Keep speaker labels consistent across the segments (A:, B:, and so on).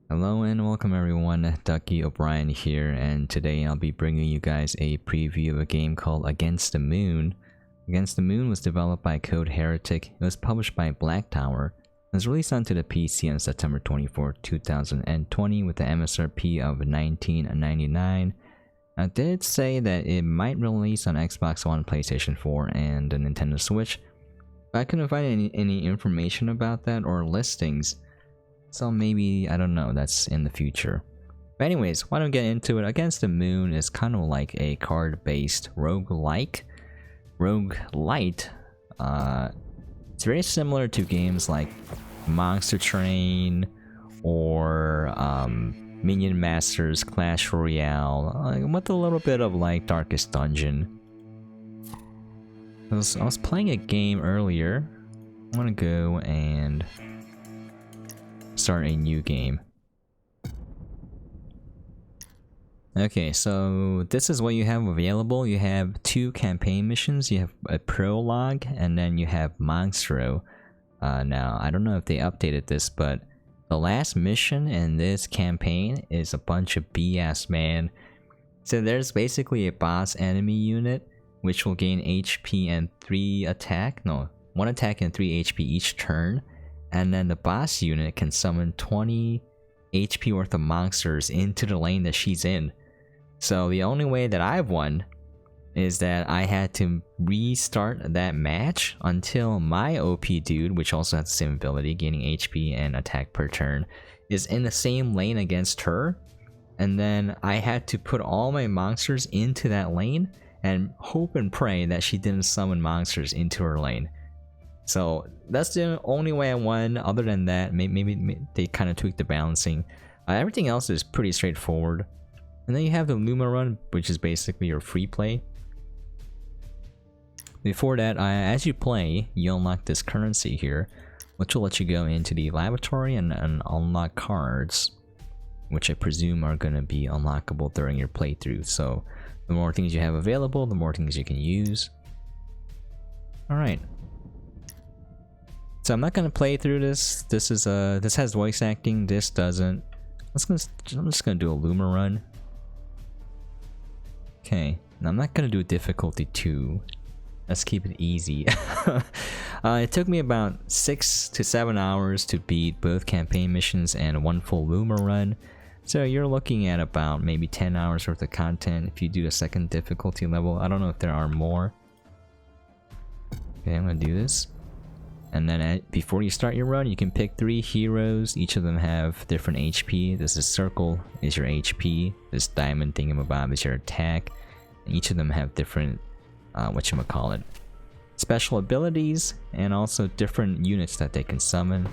A: Hello and welcome everyone, duckyobrien here, and today I'll be bringing you guys a preview of a game called Against the Moon. Against the Moon was developed by Code Heretic, it was published by Black Tower, it was released onto the PC on September 24, 2020 with the MSRP of $19.99. I did say that it might release on Xbox One, PlayStation 4, and the Nintendo Switch, but I couldn't find any information about that or listings. So maybe, I don't know, that's in the future. But anyways, why don't we get into it? Against the Moon is kind of like a card-based roguelite. It's very similar to games like Monster Train or Minion Masters, Clash Royale, with a little bit of like Darkest Dungeon. I was playing a game earlier. I'm gonna go and start a new game. Okay, so this is what you have available. You have 2 campaign missions. You have a prologue, and then you have Monstro. Now, I don't know if they updated this, but the last mission in this campaign is a bunch of BS, man. So there's basically a boss enemy unit, which will gain HP and 1 attack and 3 HP each turn. And then the boss unit can summon 20 HP worth of monsters into the lane that she's in. So the only way that I've won is that I had to restart that match until my OP dude, which also has the same ability, gaining HP and attack per turn, is in the same lane against her. And then I had to put all my monsters into that lane and hope and pray that she didn't summon monsters into her lane. So that's the only way I won. Other than that, maybe they kind of tweaked the balancing. Everything else is pretty straightforward. And then you have the Luma run, which is basically your free play. Before that, as you play, you unlock this currency here, which will let you go into the laboratory and unlock cards, which I presume are going to be unlockable during your playthrough. So the more things you have available, the more things you can use. Alright. So I'm not gonna play through this. This has voice acting. This doesn't. I'm just gonna do a Luma run. Okay, now I'm not gonna do difficulty 2. Let's keep it easy. It took me about 6 to 7 hours to beat both campaign missions and 1 full Luma run. So you're looking at about maybe 10 hours worth of content if you do a second difficulty level. I don't know if there are more. Okay, I'm gonna do this. And then before you start your run, you can pick 3 heroes. Each of them have different HP. This is circle is your HP. This diamond thingamabob is your attack. And each of them have different, special abilities, and also different units that they can summon.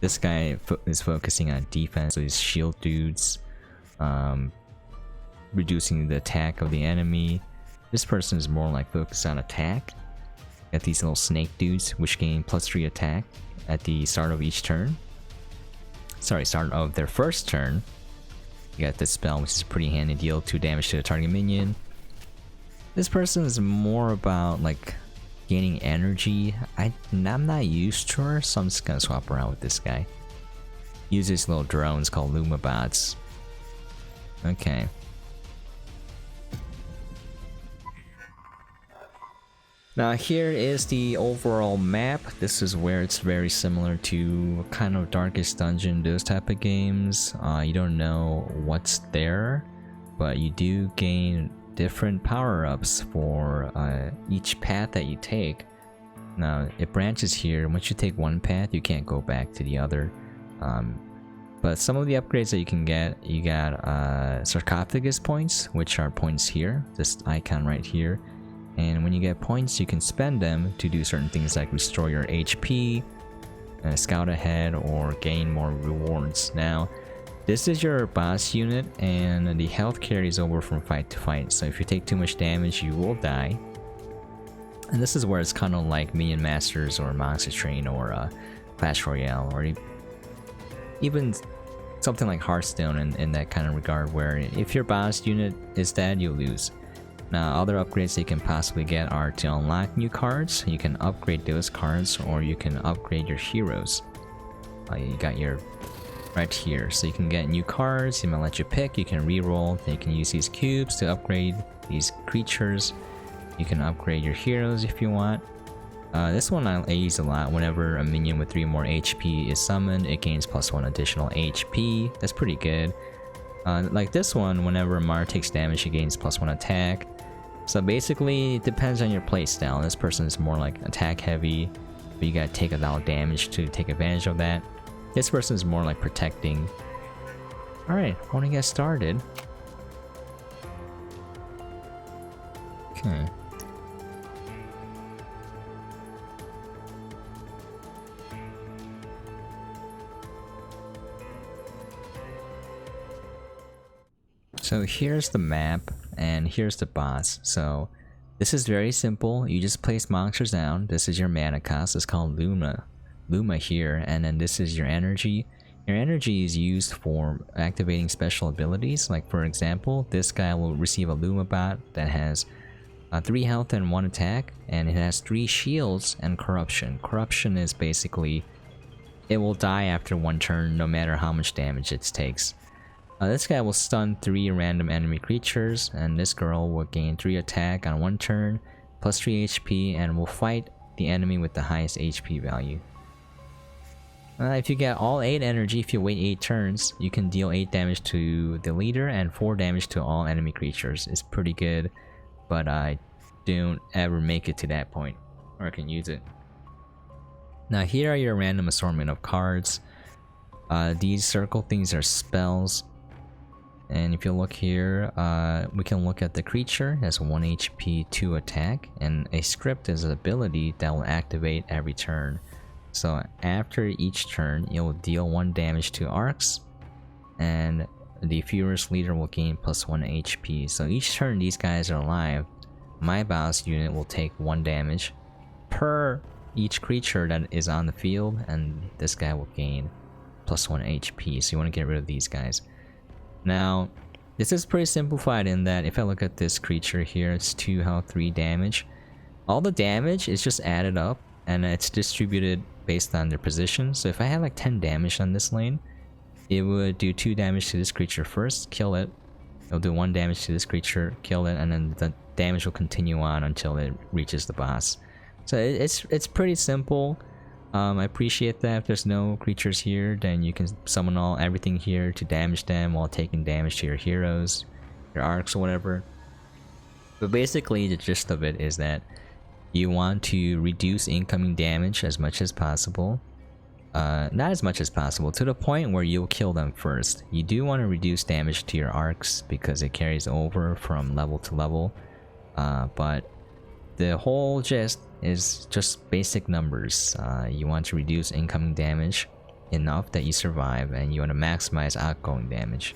A: This guy is focusing on defense, so he's shield dudes, reducing the attack of the enemy. This person is more like focused on attack. Got these little snake dudes, which gain +3 attack at the start of each turn. Sorry, start of their first turn. You got this spell, which is pretty handy. Deal 2 damage to the target minion. This person is more about like gaining energy. I'm not used to her, so I'm just gonna swap around with this guy. Use these little drones called Luma bots. Okay. Now here is the overall map. This is where it's very similar to kind of Darkest Dungeon, those type of games. You don't know what's there, but you do gain different power-ups for each path that you take. Now it branches here. Once you take one path, you can't go back to the other. But some of the upgrades that you can get, you got sarcophagus points, which are points here, this icon right here. And when you get points, you can spend them to do certain things like restore your HP, scout ahead, or gain more rewards. Now, this is your boss unit, and the health carries over from fight to fight. So if you take too much damage, you will die. And this is where it's kind of like Minion Masters or Monster Train or Clash Royale, or even something like Hearthstone in that kind of regard, where if your boss unit is dead, you lose. Now, other upgrades you can possibly get are to unlock new cards. You can upgrade those cards, or you can upgrade your heroes. You got your right here. So you can get new cards, it might let you pick, you can reroll, then you can use these cubes to upgrade these creatures. You can upgrade your heroes if you want. This one I use a lot. Whenever a minion with 3 more HP is summoned, it gains +1 additional HP. That's pretty good. Like this one, whenever Mar takes damage, he gains +1 attack. So basically, it depends on your playstyle. This person is more like attack heavy, but you gotta take a lot of damage to take advantage of that. This person is more like protecting. Alright, I want to get started. Okay. So here's the map, and here's the boss. So this is very simple. You just place monsters down. This is your mana cost. It's called Luma. Luma here, and then this is your energy. Your energy is used for activating special abilities. Like for example, this guy will receive a Luma bot that has 3 health and 1 attack, and it has 3 shields and corruption. Corruption is basically it will die after 1 turn no matter how much damage it takes. This guy will stun 3 random enemy creatures, and this girl will gain 3 attack on 1 turn, plus 3 HP, and will fight the enemy with the highest HP value. If you get all 8 energy, if you wait 8 turns, you can deal 8 damage to the leader and 4 damage to all enemy creatures. It's pretty good, but I don't ever make it to that point, or I can use it. Now here are your random assortment of cards. These circle things are spells. And if you look here, we can look at the creature. It has 1 HP, 2 attack, and a script is an ability that will activate every turn. So after each turn, it will deal 1 damage to arcs, and the Furious Leader will gain +1 HP. So each turn these guys are alive, my boss unit will take 1 damage per each creature that is on the field, and this guy will gain +1 HP. So you want to get rid of these guys. Now, this is pretty simplified in that if I look at this creature here, it's 2 health, 3 damage. All the damage is just added up, and it's distributed based on their position. So if I had like 10 damage on this lane, it would do 2 damage to this creature first, kill it. It'll do 1 damage to this creature, kill it, and then the damage will continue on until it reaches the boss. So it's pretty simple. I appreciate that if there's no creatures here, then you can summon everything here to damage them while taking damage to your heroes, your arcs or whatever. But basically the gist of it is that you want to reduce incoming damage as much as possible. Not as much as possible, to the point where you'll kill them first. You do want to reduce damage to your arcs because it carries over from level to level. But the whole gist is just basic numbers. You want to reduce incoming damage enough that you survive, and you want to maximize outgoing damage.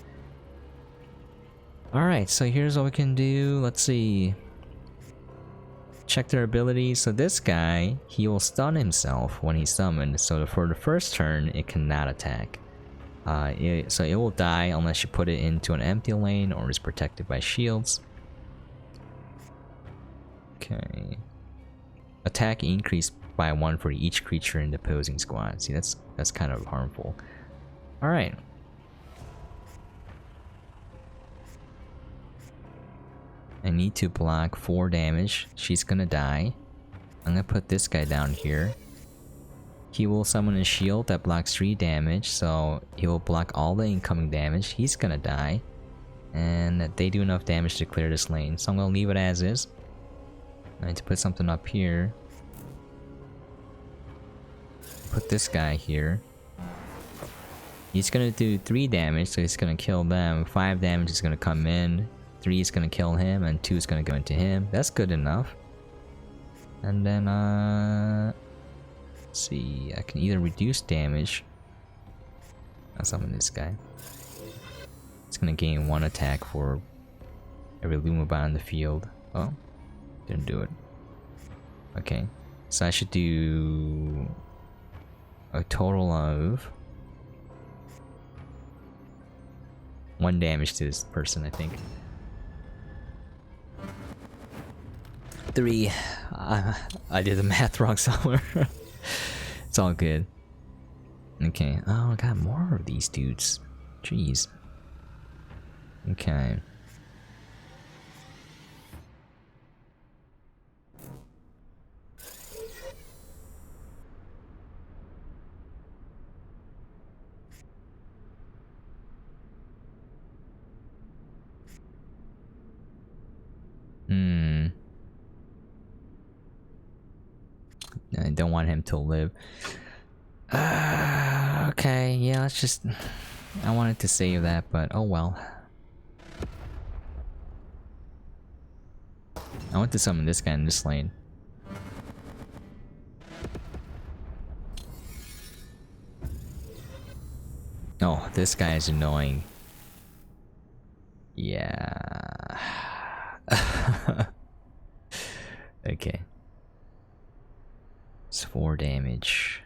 A: Alright, so here's what we can do. Let's see. Check their abilities. So this guy, he will stun himself when he's summoned. So for the first turn, it cannot attack. So it will die unless you put it into an empty lane or is protected by shields. Okay. Attack increased by 1 for each creature in the opposing squad. See, that's kind of harmful. Alright. I need to block 4 damage. She's gonna die. I'm gonna put this guy down here. He will summon a shield that blocks 3 damage, so he will block all the incoming damage. He's gonna die. And they do enough damage to clear this lane, so I'm gonna leave it as is. I need to put something up here. Put this guy here. He's gonna do 3 damage, so he's gonna kill them. 5 damage is gonna come in. 3 is gonna kill him, and 2 is gonna go into him. That's good enough. And then, let's see. I can either reduce damage. I'll summon this guy. It's gonna gain 1 attack for every Luma bot in the field. Oh. Didn't do it. Okay, so I should do a total of 1 damage to this person, I think. 3. I did the math wrong somewhere. It's all good. Okay. Oh, I got more of these dudes. Jeez. Okay. I don't want him to live. Okay, yeah, let's just... I wanted to save that, but oh well. I want to summon this guy in this lane. Oh, this guy is annoying. Yeah. Okay. It's 4 damage.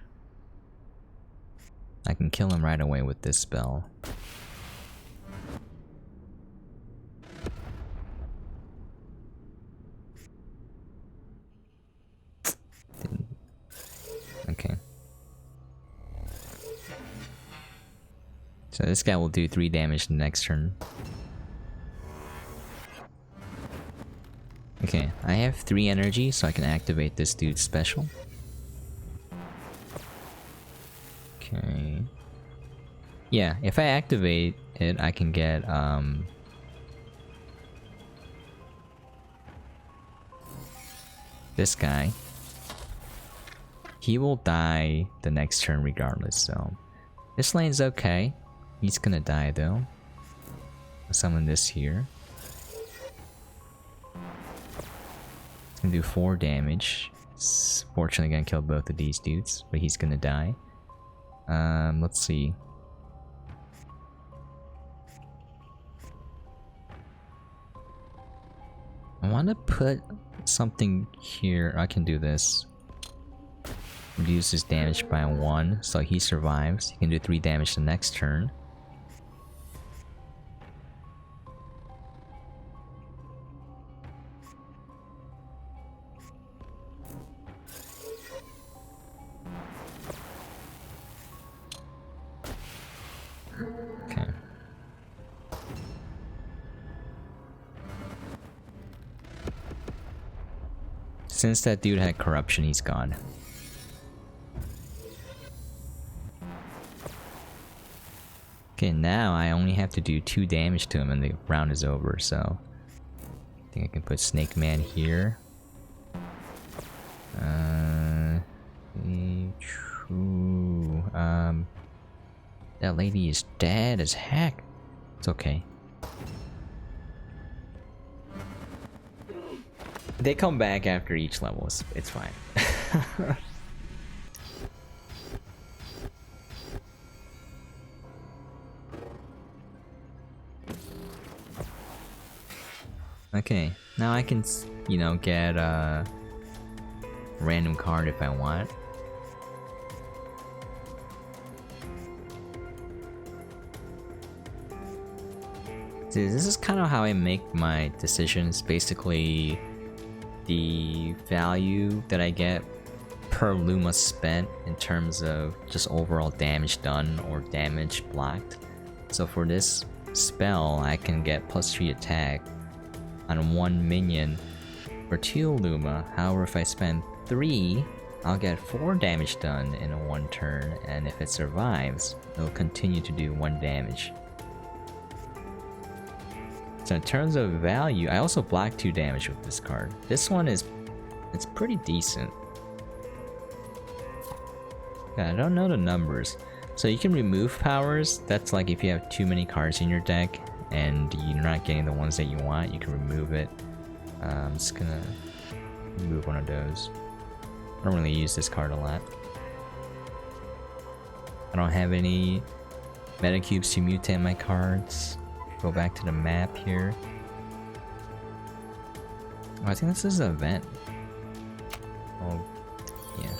A: I can kill him right away with this spell. Okay. So this guy will do 3 damage the next turn. Okay, I have 3 energy, so I can activate this dude's special. Okay. Yeah, if I activate it, I can get, this guy. He will die the next turn regardless, so... This lane's okay. He's gonna die though. I'll summon this here. It's gonna do 4 damage. It's fortunately gonna kill both of these dudes, but he's gonna die. Let's see. I want to put something here. I can do this. Reduce his damage by 1, so he survives. He can do 3 damage the next turn. Okay. Since that dude had corruption, he's gone. Okay, now I only have to do 2 damage to him and the round is over, so... I think I can put Snake Man here. That lady is dead as heck. It's okay. They come back after each level, it's fine. Okay, now I can, you know, get a random card if I want. See, this is kind of how I make my decisions. Basically, the value that I get per Luma spent in terms of just overall damage done or damage blocked. So for this spell, I can get +3 attack on 1 minion for 2 Luma. However, if I spend 3, I'll get 4 damage done in a 1 turn, and if it survives, it'll continue to do 1 damage. So in terms of value, I also block 2 damage with this card. This one is, it's pretty decent. Yeah, I don't know the numbers. So you can remove powers. That's like if you have too many cards in your deck and you're not getting the ones that you want, you can remove it. I'm just gonna remove one of those. I don't really use this card a lot. I don't have any metacubes to mutate my cards. Go back to the map here. Oh, I think this is an event. Oh, yeah.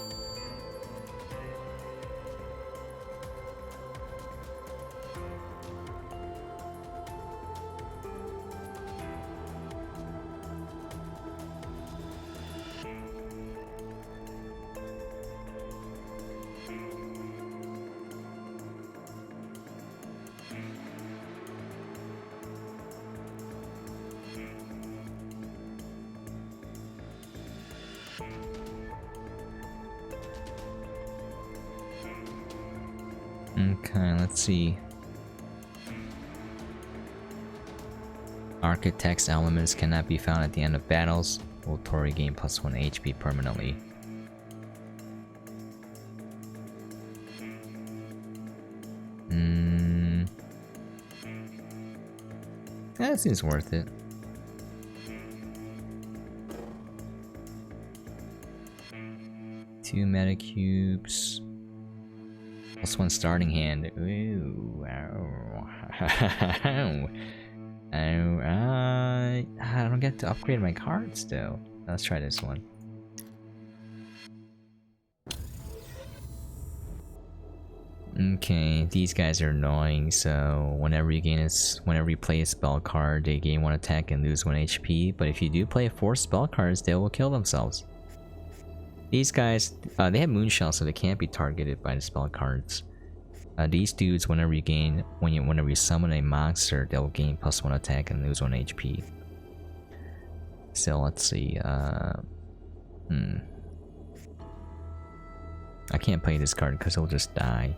A: Okay, let's see. Architect's elements cannot be found at the end of battles. Will Tori gain +1 HP permanently. That seems worth it. Two meta cubes. +1 starting hand. Ooh. I don't get to upgrade my cards though. Let's try this one. Okay, these guys are annoying, so whenever you play a spell card, they gain 1 attack and lose 1 HP, but if you do play 4 spell cards, they will kill themselves. These guys, they have Moonshell, so they can't be targeted by the spell cards. These dudes, whenever you summon a monster, they'll gain +1 attack and lose 1 HP. So let's see, I can't play this card because he'll just die.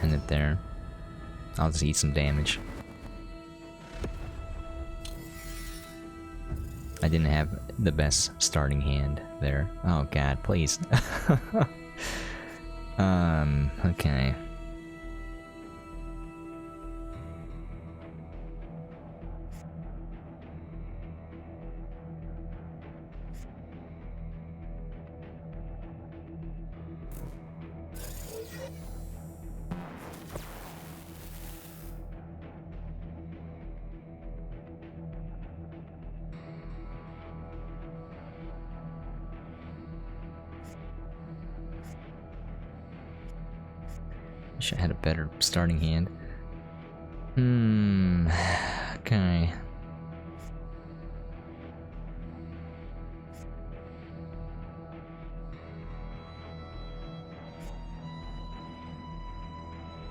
A: End it there. I'll just eat some damage. I didn't have the best starting hand there. Oh god, please. Okay. Wish I had a better starting hand. Okay.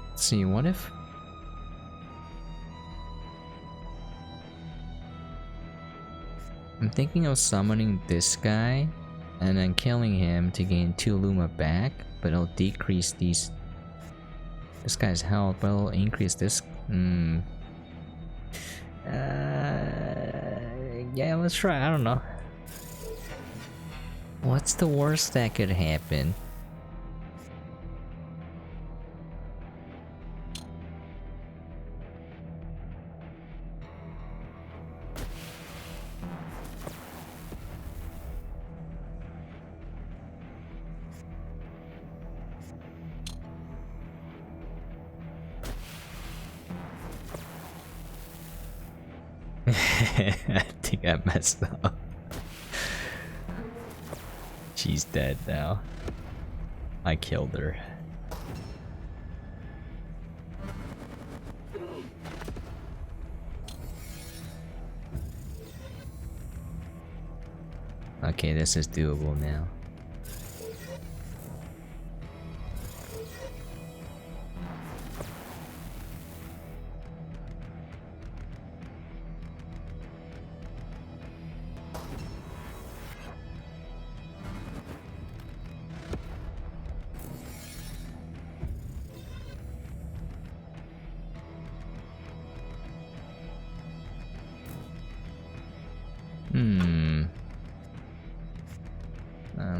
A: Let's see, what if... I'm thinking of summoning this guy and then killing him to gain 2 Luma back, but it'll decrease this guy's health, but it'll increase this. Yeah, let's try. I don't know. What's the worst that could happen? I think I messed up. She's dead now. I killed her. Okay, this is doable now.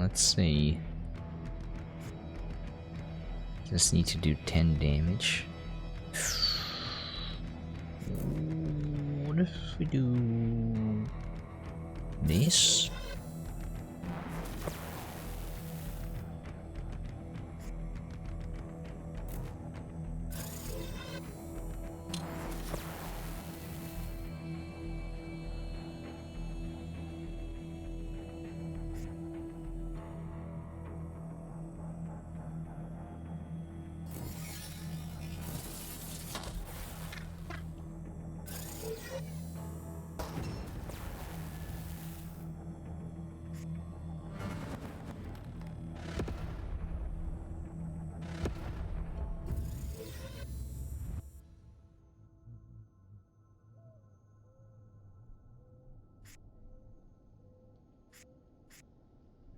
A: Let's see. Just need to do 10 damage. What if we do this?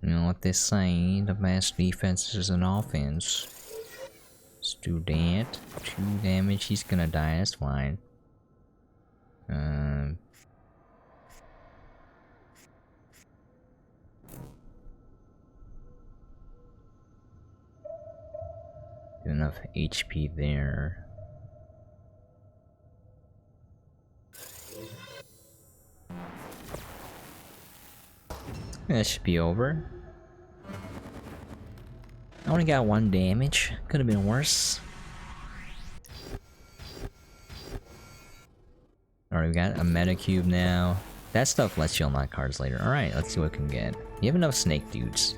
A: You know what they say, the best defense is an offense. Let's do that. 2 damage, he's gonna die, that's fine. Enough HP there. That should be over. I only got 1 damage. Could have been worse. Alright, we got a meta cube now. That stuff lets you unlock cards later. Alright, let's see what we can get. You have enough snake dudes.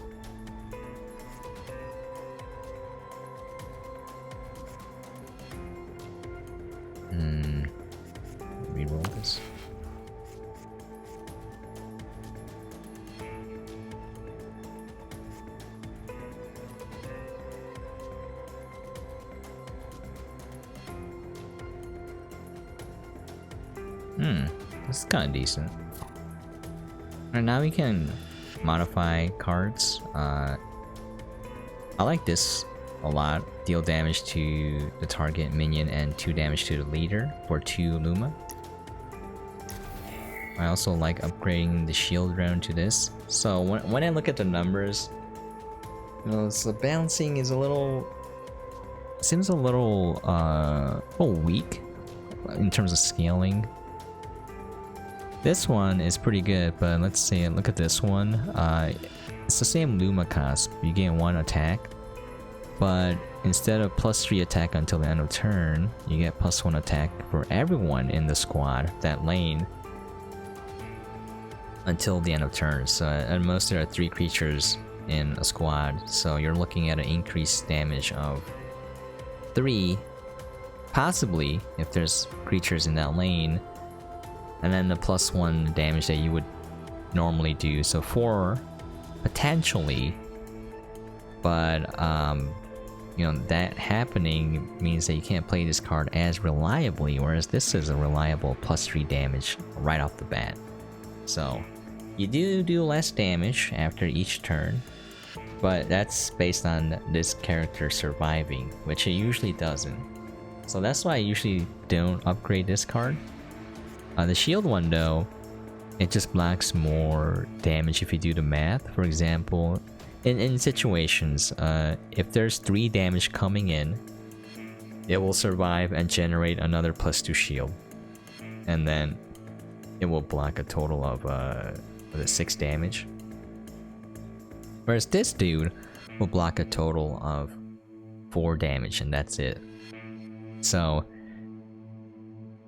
A: Reroll this. This is kind of decent. And now we can modify cards. I like this a lot. Deal damage to the target minion and 2 damage to the leader for 2 Luma. I also like upgrading the shield round to this. So when I look at the numbers, you know, so balancing is a little... seems a little weak in terms of scaling. This one is pretty good, but let's say, look at this one. It's the same Luma cost. You gain 1 attack, but instead of +3 attack until the end of turn, you get +1 attack for everyone in the squad, that lane, until the end of turn. So at most there are 3 creatures in a squad, so you're looking at an increased damage of 3, possibly if there's creatures in that lane, and then the +1 damage that you would normally do, so 4 potentially. But you know, that happening means that you can't play this card as reliably, whereas this is a reliable +3 damage right off the bat. So you do less damage after each turn, but that's based on this character surviving, which it usually doesn't. So that's why I usually don't upgrade this card. The shield one though, it just blocks more damage if you do the math. For example, in situations, if there's 3 damage coming in, it will survive and generate another +2 shield, and then it will block a total of 6 damage. Whereas this dude will block a total of 4 damage, and that's it. So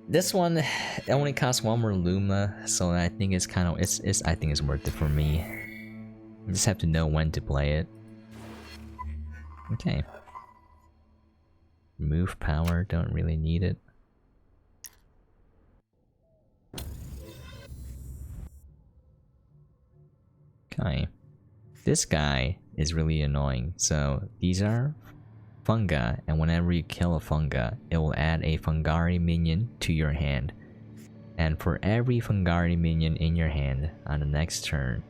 A: this one, it only costs 1 more Luma, so I think it's kind of I think it's worth it for me. You just have to know when to play it. Okay. Remove power, don't really need it. Okay. This guy is really annoying. So these are fungi, and whenever you kill a fungi, it will add a Fungari minion to your hand. And for every Fungari minion in your hand on the next turn,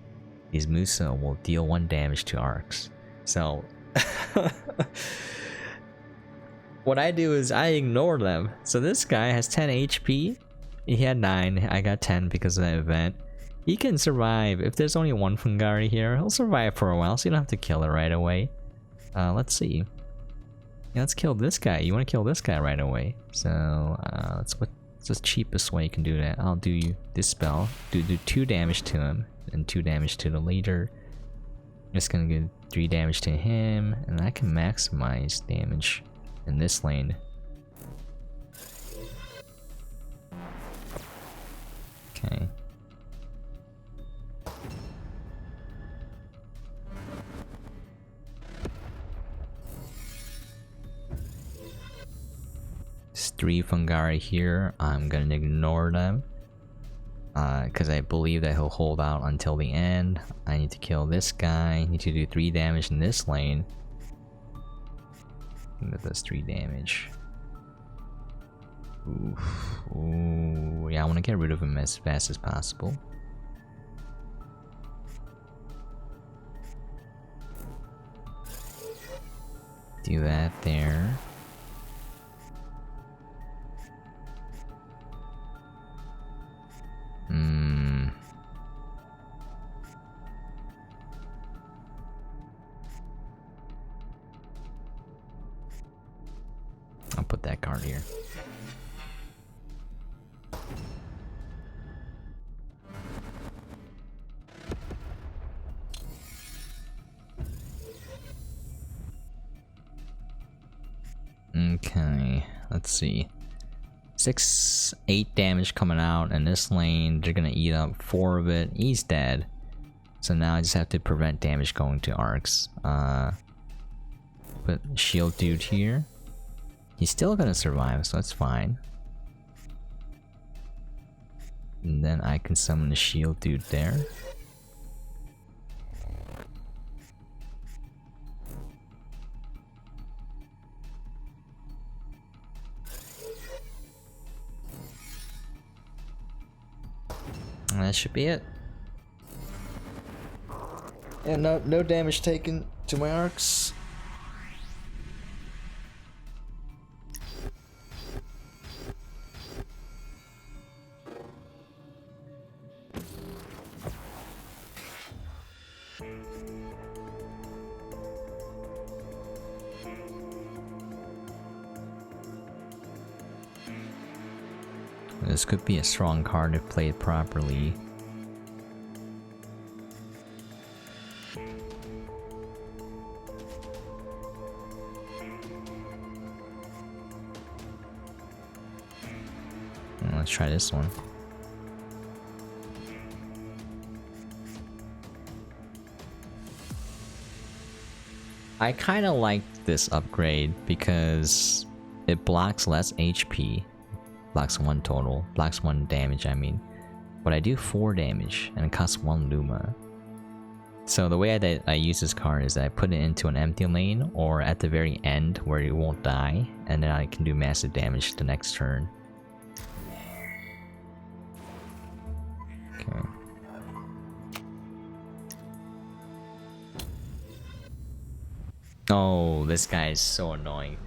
A: these Musa will deal 1 damage to arcs. So what I do is I ignore them. So this guy has 10 HP. He had 9. I got 10 because of that event. He can survive. If there's only 1 Fungari here, he'll survive for a while, so you don't have to kill it right away. Let's see. Yeah, let's kill this guy. You want to kill this guy right away. So what's the cheapest way you can do that? I'll do this spell. Do 2 damage to him and 2 damage to the leader. I'm just gonna give 3 damage to him, and I can maximize damage in this lane. Okay. There's 3 Fungari here. I'm gonna ignore them. Because I believe that he'll hold out until the end. I need to kill this guy. I need to do 3 damage in this lane. That does 3 damage. Oof. Ooh, yeah, I want to get rid of him as fast as possible. Do that there. I'll put that card here. Okay, let's see. 8 damage coming out, and this lane, they're gonna eat up 4 of it. He's dead. So now I just have to prevent damage going to arcs. Put shield dude here. He's still gonna survive, so that's fine. And then I can summon the shield dude there. And that should be it. And no damage taken to my arcs. This could be a strong card if played properly. Let's try this one. I kind of like this upgrade because it blocks less HP. Blocks 1 total. Blocks 1 damage, I mean. But I do 4 damage and it costs 1 Luma. So the way that I use this card is that I put it into an empty lane or at the very end where it won't die, and then I can do massive damage the next turn. Okay. Oh, this guy is so annoying.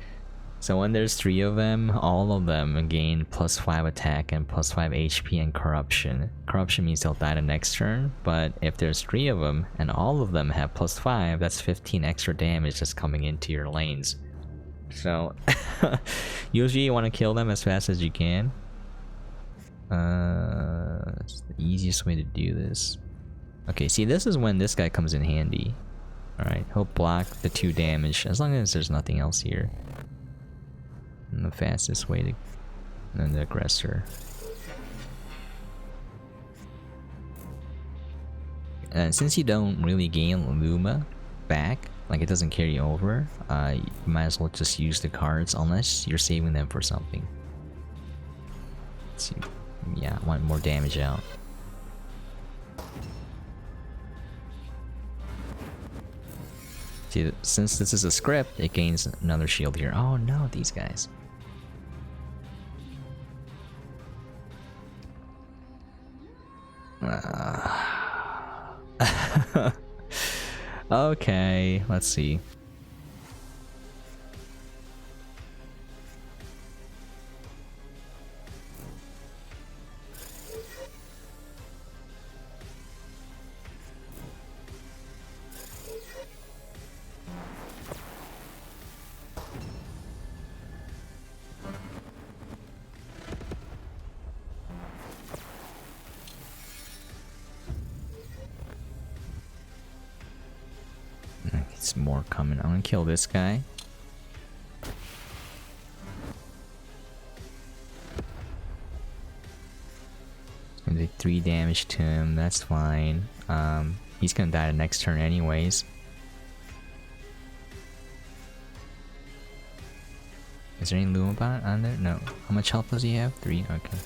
A: So when there's 3 of them, all of them gain +5 attack and +5 HP and corruption. Corruption means they'll die the next turn, but if there's 3 of them and all of them have +5, that's 15 extra damage that's coming into your lanes. So usually you want to kill them as fast as you can. It's the easiest way to do this. Okay, see, this is when this guy comes in handy. Alright, he'll block the 2 damage as long as there's nothing else here. And the fastest way to... and the aggressor. And since you don't really gain Luma back, like it doesn't carry over, you might as well just use the cards unless you're saving them for something. Let's see. Yeah, I want more damage out. See, since this is a script, it gains another shield here. Oh no, these guys. Okay, let's see. It's more coming. I'm gonna kill this guy. Gonna do 3 damage to him. That's fine. He's gonna die the next turn anyways. Is there any Luma bot on there? No. How much health does he have? 3? Okay.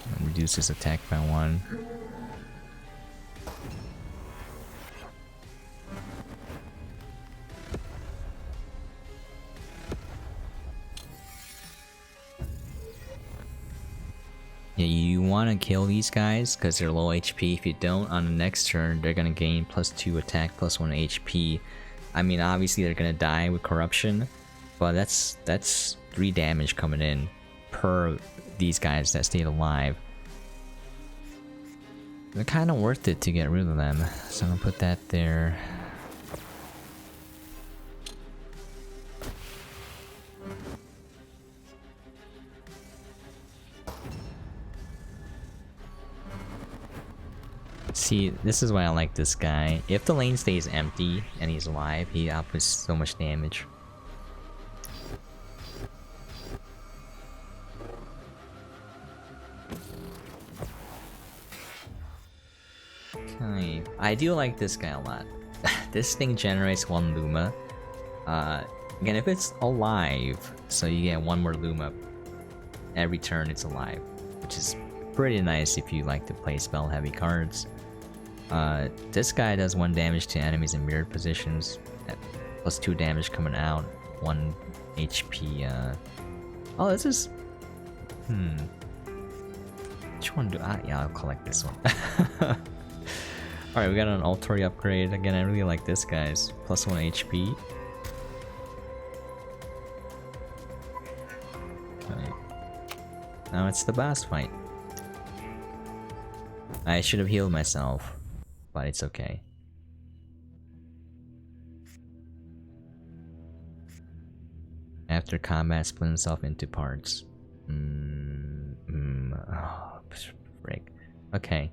A: And reduce his attack by 1. Yeah, you want to kill these guys because they're low HP. If you don't, on the next turn, they're going to gain +2 attack, +1 HP. I mean, obviously they're going to die with corruption, but that's 3 damage coming in per these guys that stayed alive. They're kind of worth it to get rid of them, so I'm going to put that there. See, this is why I like this guy. If the lane stays empty and he's alive, he outputs so much damage. Okay, I do like this guy a lot. This thing generates 1 Luma. Again, if it's alive, so you get 1 more Luma every turn it's alive, which is pretty nice if you like to play spell heavy cards. This guy does 1 damage to enemies in mirrored positions, +2 damage coming out, 1 HP. Oh, this is... Which one do I... Yeah, I'll collect this one. Alright, we got an Altori upgrade. Again, I really like this guy's +1 HP. Okay. Now it's the boss fight. I should have healed myself, but it's okay. After combat, split himself into parts. Oh, frick. Okay.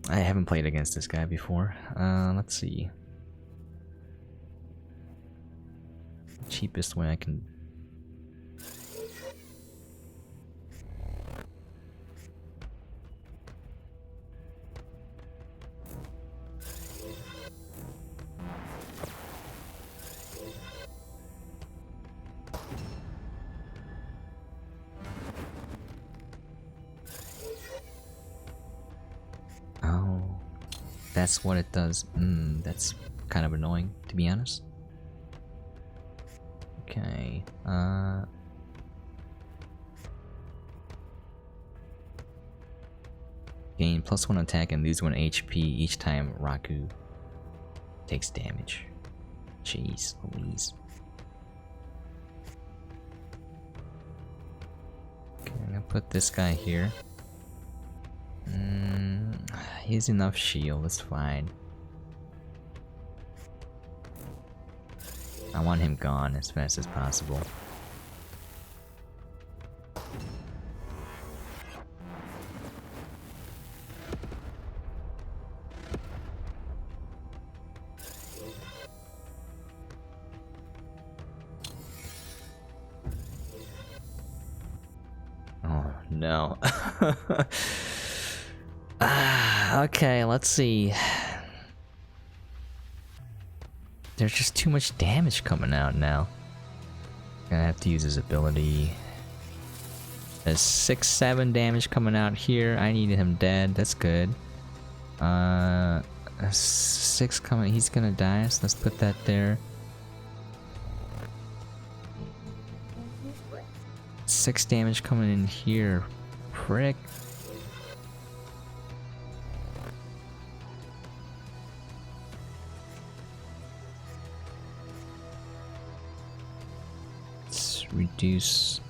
A: I haven't played against this guy before. Let's see. Cheapest way I can... Oh, that's what it does. That's kind of annoying, to be honest. Okay, gain +1 attack and lose 1 HP each time Raku takes damage. Jeez Louise. Okay, I'm gonna put this guy here. He has enough shield, that's fine. I want him gone as fast as possible. Oh no. Okay, let's see. There's just too much damage coming out now. Gonna have to use his ability. There's 6-7 damage coming out here. I needed him dead. That's good. 6 coming. He's gonna die, so let's put that there. 6 damage coming in here. Prick. Let's reduce.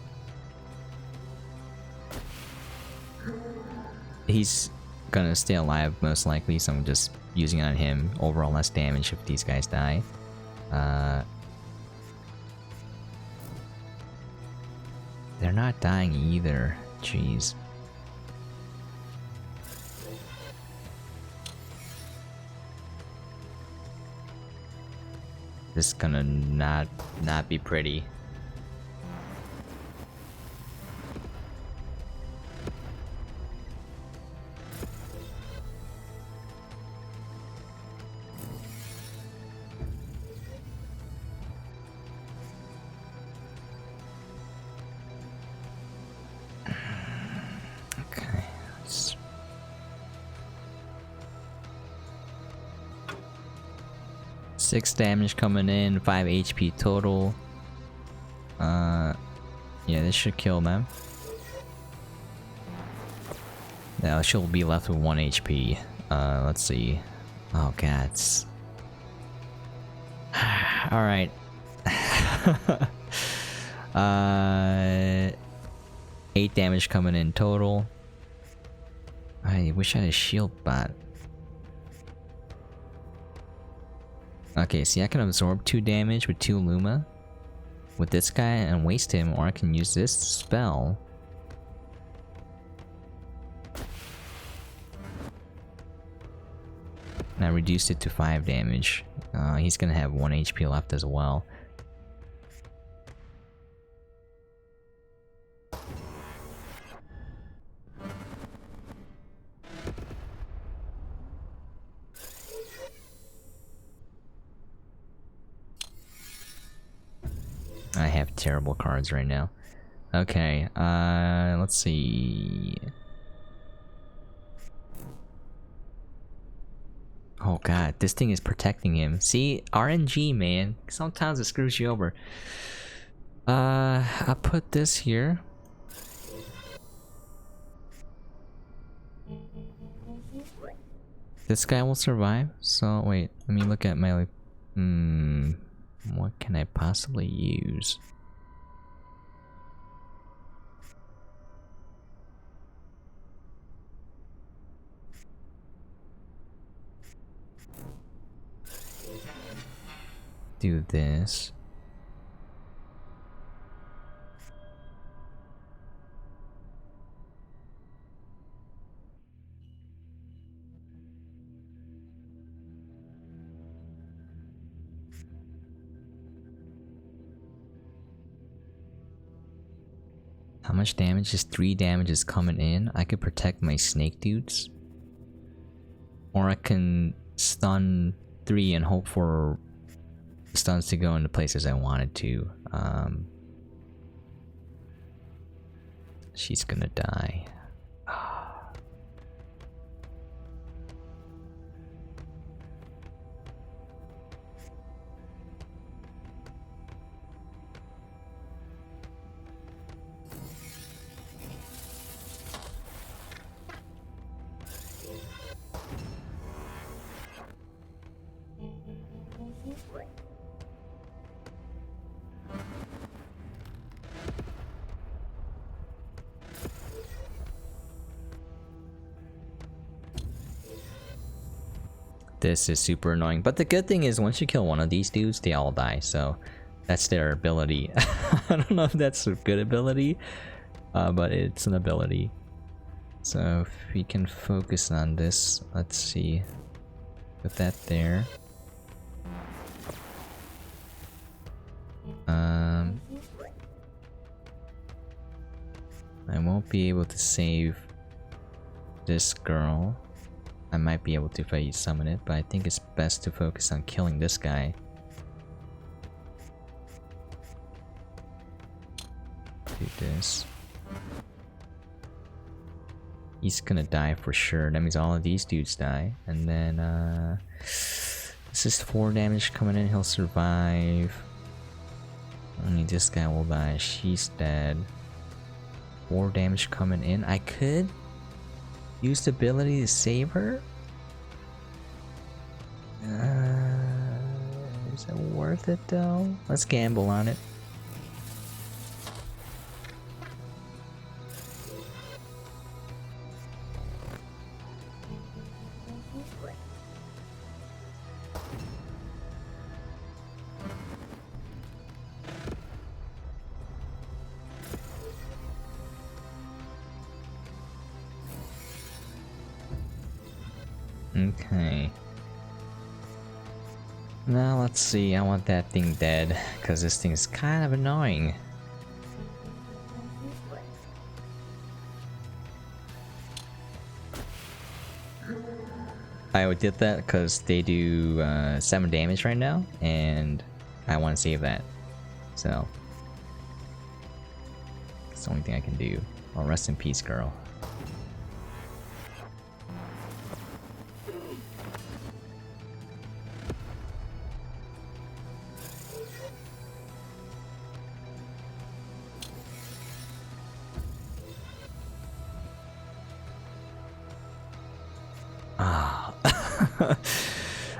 A: He's gonna stay alive most likely, so I'm just using it on him. Overall less damage if these guys die. They're not dying either. Jeez. This is gonna not be pretty. 6 damage coming in, 5 HP total. Yeah, this should kill them. Now she'll be left with 1 HP. Let's see. Oh god. Alright. 8 damage coming in total. I wish I had a shield bot. Okay, see, I can absorb 2 damage with 2 Luma with this guy and waste him, or I can use this spell. And I reduced it to 5 damage. He's gonna have 1 HP left as well. I have terrible cards right now. Okay, let's see. Oh god, this thing is protecting him. See, RNG, man. Sometimes it screws you over. I'll put this here. This guy will survive. So wait, let me look at my what can I possibly use? Do this. How much damage is 3 damage is coming in? I could protect my snake dudes. Or I can stun 3 and hope for stuns to go into places I wanted to. She's gonna die. This is super annoying, but the good thing is once you kill one of these dudes, they all die, so that's their ability. I don't know if that's a good ability, but it's an ability. So if we can focus on this, let's see. Put that there. I won't be able to save this girl. I might be able to if I summon it, but I think it's best to focus on killing this guy. Do this. He's gonna die for sure. That means all of these dudes die. And then, this is 4 damage coming in. He'll survive. Only this guy will die. She's dead. 4 damage coming in. I could use the ability to save her. Is it worth it though? Let's gamble on it. Okay. Now let's see, I want that thing dead, because this thing is kind of annoying. I did that because they do 7 damage right now, and I want to save that. So, it's the only thing I can do. Well, rest in peace, girl.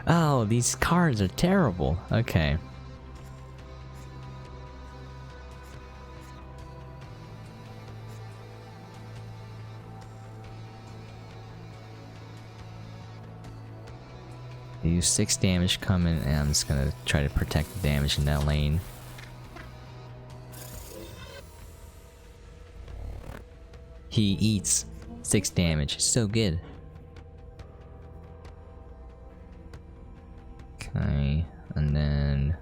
A: Oh, these cards are terrible. Okay. They use 6 damage coming, and I'm just gonna try to protect the damage in that lane. He eats 6 damage. So good. Okay, and then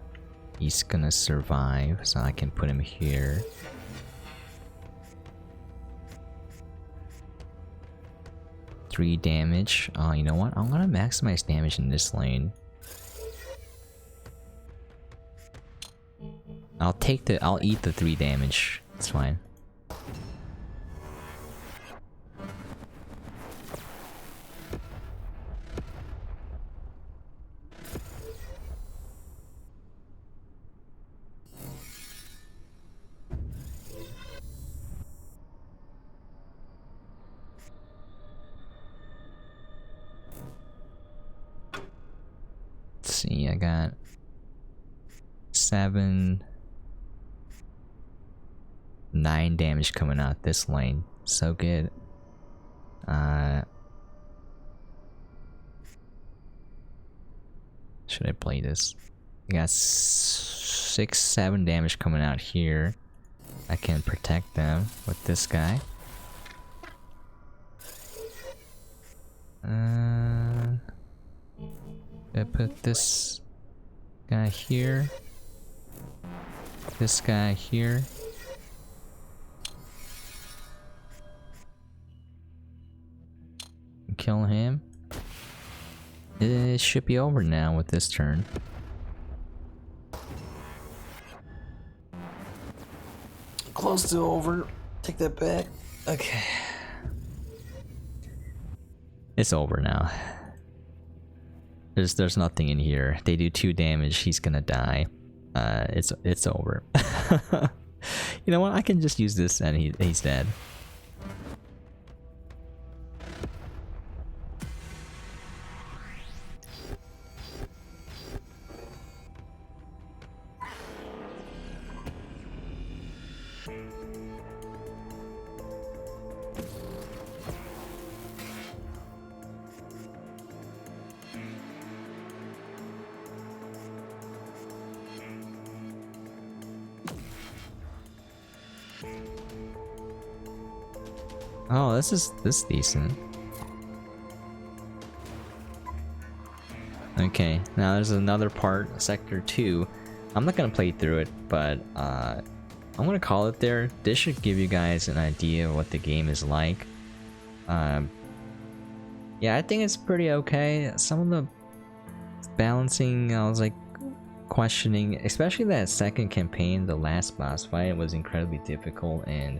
A: he's gonna survive, so I can put him here. Three damage. Oh, you know what? I'm gonna maximize damage in this lane. I'll eat the 3 damage. It's fine. See, I got 9 damage coming out this lane. So good. Should I play this? I got 6, 7 damage coming out here. I can protect them with this guy. I put this guy here. This guy here. Kill him. It should be over now with this turn. Close to over. Take that back. Okay. It's over now. There's nothing in here. They do 2 damage, he's gonna die. It's over. You know what? I can just use this and he's dead. Oh, this is decent. Okay, now there's another part, Sector 2. I'm not gonna play through it, but I'm gonna call it there. This should give you guys an idea of what the game is like. Yeah, I think it's pretty okay. Some of the balancing, I was like questioning, especially that second campaign, the last boss fight was incredibly difficult, and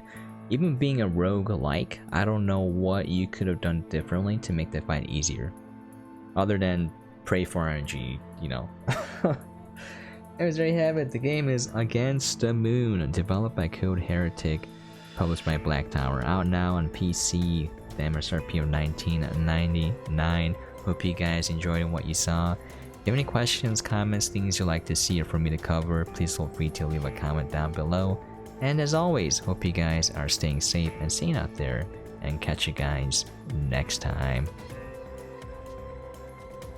A: even being a roguelike, I don't know what you could have done differently to make the fight easier. Other than pray for RNG, you know. Anyways, there you have it. The game is Against the Moon, developed by Code Heretic, published by Black Tower, out now on PC, the MSRP of $19.99. Hope you guys enjoyed what you saw. If you have any questions, comments, things you'd like to see or for me to cover, please feel free to leave a comment down below. And as always, hope you guys are staying safe and sane out there, and catch you guys next time.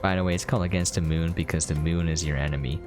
A: By the way, it's called Against the Moon because the moon is your enemy.